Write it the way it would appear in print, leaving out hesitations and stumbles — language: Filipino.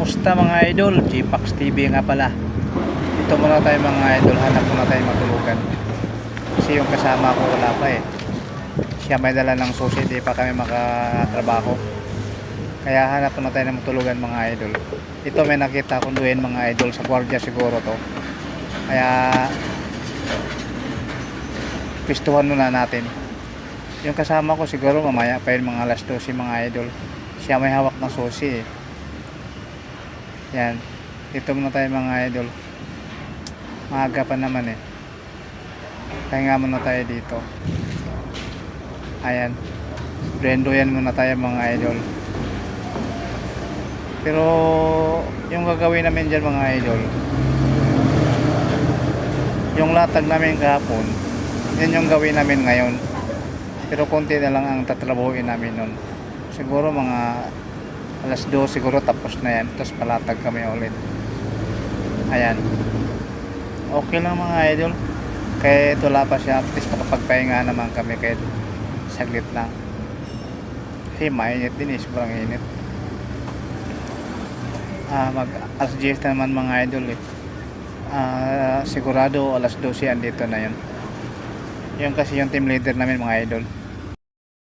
Kamusta mga idol? Gpax TV nga pala. Ito muna tayo mga idol, hanap muna tayo matulugan. Kasi yung kasama ko wala pa eh. Siya may dala ng susi, di pa kami makatrabaho. Kaya hanap muna tayo ng matulugan mga idol. Ito may nakita kong duhin mga idol, sa gwardiya siguro to. Kaya pistuhan muna natin. Yung kasama ko siguro mamaya pa yun mga alas 12 mga idol. Siya may hawak ng susi eh. Yan, dito muna tayo mga idol. Maaga pa naman eh. Pahinga muna tayo dito. Ayan, brendoyan muna tayo mga idol. Pero yung gagawin namin dyan mga idol, yung latag namin kahapon, yun yung gawin namin ngayon. Pero konti na lang ang tatrabuhin namin nun. Siguro mga alas 2 siguro tapos na yan, tapos palatag kami ulit. Ayan, okay lang mga idol, kahit wala pa siya, at least makapagpahinga naman kami kahit saglit lang. Kasi mainit din eh, sobrang init. Mag alas 10 naman mga idol eh. Sigurado alas 12 andito na yun. Yun kasi yung team leader namin mga idol.